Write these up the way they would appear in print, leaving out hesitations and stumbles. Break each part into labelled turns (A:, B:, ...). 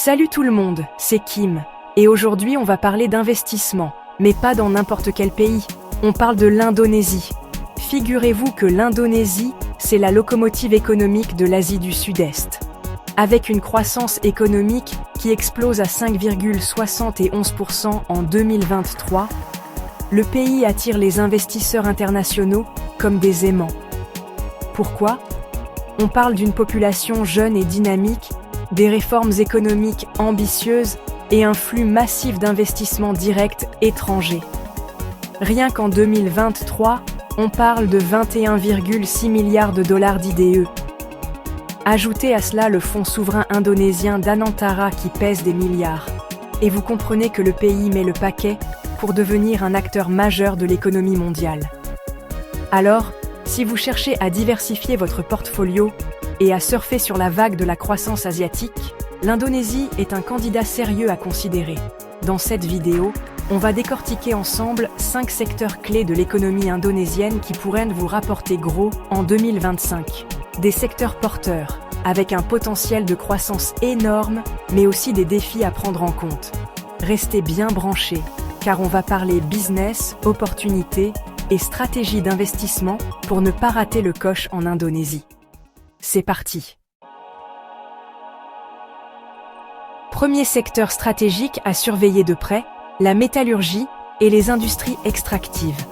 A: Salut tout le monde, c'est Kim, et aujourd'hui on va parler d'investissement, mais pas dans n'importe quel pays, on parle de l'Indonésie. Figurez-vous que l'Indonésie, c'est la locomotive économique de l'Asie du Sud-Est. Avec une croissance économique qui explose à 5,71% en 2023, le pays attire les investisseurs internationaux comme des aimants. Pourquoi ? On parle d'une population jeune et dynamique, des réformes économiques ambitieuses et un flux massif d'investissements directs étrangers. Rien qu'en 2023, on parle de 21,6 milliards de dollars d'IDE. Ajoutez à cela le fonds souverain indonésien d'Anantara qui pèse des milliards. Et vous comprenez que le pays met le paquet pour devenir un acteur majeur de l'économie mondiale. Alors, si vous cherchez à diversifier votre portfolio et à surfer sur la vague de la croissance asiatique, l'Indonésie est un candidat sérieux à considérer. Dans cette vidéo, on va décortiquer ensemble 5 secteurs clés de l'économie indonésienne qui pourraient vous rapporter gros en 2025. Des secteurs porteurs, avec un potentiel de croissance énorme, mais aussi des défis à prendre en compte. Restez bien branchés, car on va parler business, opportunités et stratégie d'investissement pour ne pas rater le coche en Indonésie. C'est parti. Premier secteur stratégique à surveiller de près, la métallurgie et les industries extractives.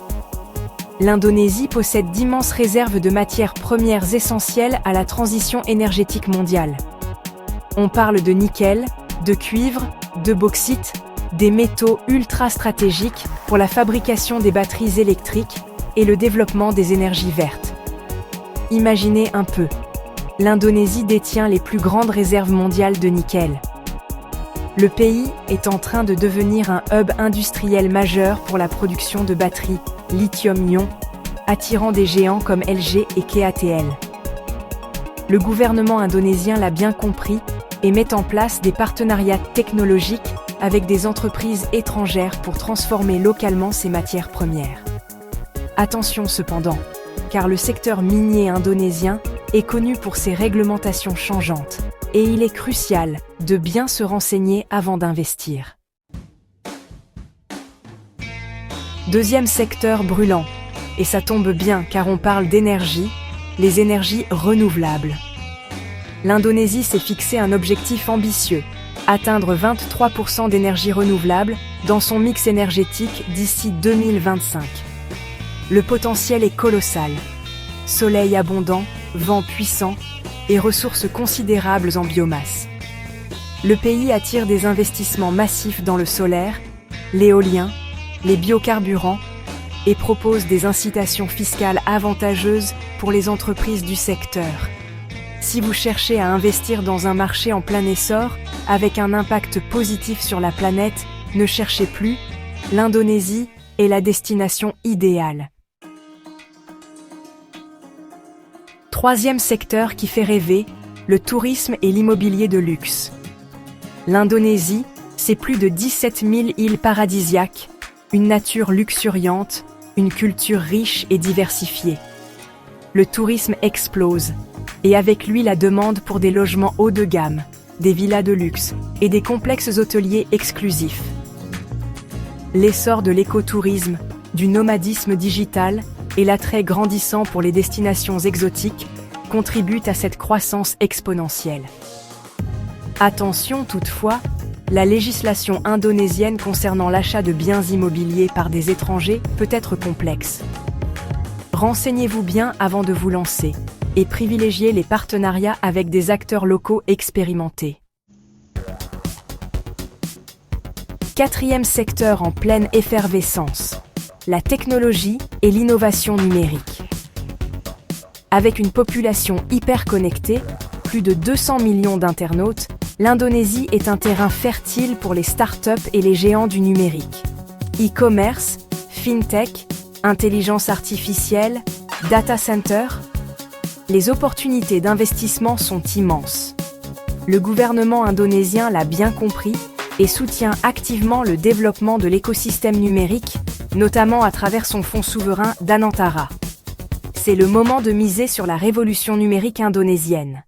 A: L'Indonésie possède d'immenses réserves de matières premières essentielles à la transition énergétique mondiale. On parle de nickel, de cuivre, de bauxite, des métaux ultra stratégiques pour la fabrication des batteries électriques et le développement des énergies vertes. Imaginez un peu, l'Indonésie détient les plus grandes réserves mondiales de nickel. Le pays est en train de devenir un hub industriel majeur pour la production de batteries lithium-ion, attirant des géants comme LG et KATL. Le gouvernement indonésien l'a bien compris et met en place des partenariats technologiques avec des entreprises étrangères pour transformer localement ces matières premières. Attention cependant, car le secteur minier indonésien est connu pour ses réglementations changeantes, et il est crucial de bien se renseigner avant d'investir. Deuxième secteur brûlant, et ça tombe bien car on parle d'énergie, les énergies renouvelables. L'Indonésie s'est fixé un objectif ambitieux, atteindre 23% d'énergie renouvelable dans son mix énergétique d'ici 2025. Le potentiel est colossal. Soleil abondant, vent puissant et ressources considérables en biomasse. Le pays attire des investissements massifs dans le solaire, l'éolien, les biocarburants et propose des incitations fiscales avantageuses pour les entreprises du secteur. Si vous cherchez à investir dans un marché en plein essor, avec un impact positif sur la planète, ne cherchez plus, l'Indonésie est la destination idéale. Troisième secteur qui fait rêver, le tourisme et l'immobilier de luxe. L'Indonésie, c'est plus de 17 000 îles paradisiaques, une nature luxuriante, une culture riche et diversifiée. Le tourisme explose, et avec lui la demande pour des logements haut de gamme, des villas de luxe et des complexes hôteliers exclusifs. L'essor de l'écotourisme, du nomadisme digital et l'attrait grandissant pour les destinations exotiques contribuent à cette croissance exponentielle. Attention toutefois, la législation indonésienne concernant l'achat de biens immobiliers par des étrangers peut être complexe. Renseignez-vous bien avant de vous lancer et privilégiez les partenariats avec des acteurs locaux expérimentés. Quatrième secteur en pleine effervescence, la technologie et l'innovation numérique. Avec une population hyper connectée, plus de 200 millions d'internautes, l'Indonésie est un terrain fertile pour les startups et les géants du numérique. E-commerce, fintech, intelligence artificielle, data center, les opportunités d'investissement sont immenses. Le gouvernement indonésien l'a bien compris et soutient activement le développement de l'écosystème numérique, notamment à travers son fonds souverain d'Anantara. C'est le moment de miser sur la révolution numérique indonésienne.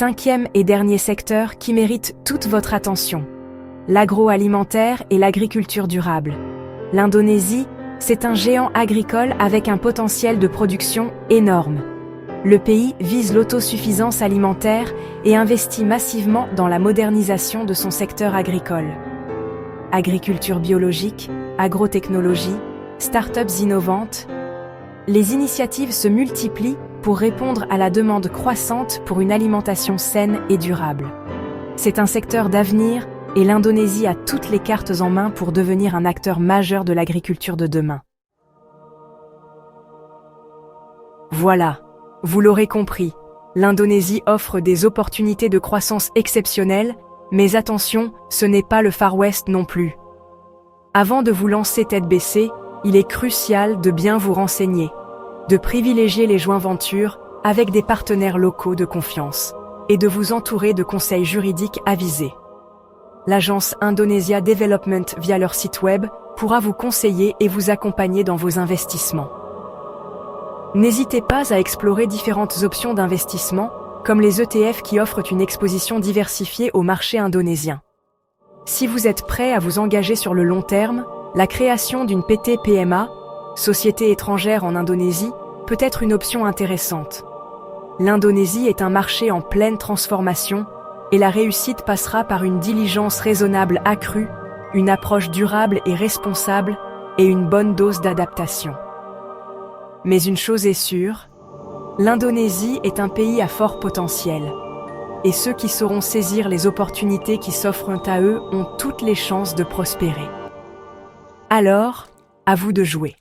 A: 5e et dernier secteur qui mérite toute votre attention: l'agroalimentaire et l'agriculture durable. L'Indonésie, c'est un géant agricole avec un potentiel de production énorme. Le pays vise l'autosuffisance alimentaire et investit massivement dans la modernisation de son secteur agricole. Agriculture biologique, agrotechnologie, start-ups innovantes. Les initiatives se multiplient pour répondre à la demande croissante pour une alimentation saine et durable. C'est un secteur d'avenir et l'Indonésie a toutes les cartes en main pour devenir un acteur majeur de l'agriculture de demain. Voilà, vous l'aurez compris, l'Indonésie offre des opportunités de croissance exceptionnelles, mais attention, ce n'est pas le Far West non plus. Avant de vous lancer tête baissée, il est crucial de bien vous renseigner, de privilégier les joint ventures avec des partenaires locaux de confiance et de vous entourer de conseils juridiques avisés. L'agence Indonesia Development via leur site web pourra vous conseiller et vous accompagner dans vos investissements. N'hésitez pas à explorer différentes options d'investissement, comme les ETF qui offrent une exposition diversifiée au marché indonésien. Si vous êtes prêt à vous engager sur le long terme, la création d'une PT-PMA, société étrangère en Indonésie, peut être une option intéressante. L'Indonésie est un marché en pleine transformation et la réussite passera par une diligence raisonnable accrue, une approche durable et responsable et une bonne dose d'adaptation. Mais une chose est sûre, l'Indonésie est un pays à fort potentiel. Et ceux qui sauront saisir les opportunités qui s'offrent à eux ont toutes les chances de prospérer. Alors, à vous de jouer.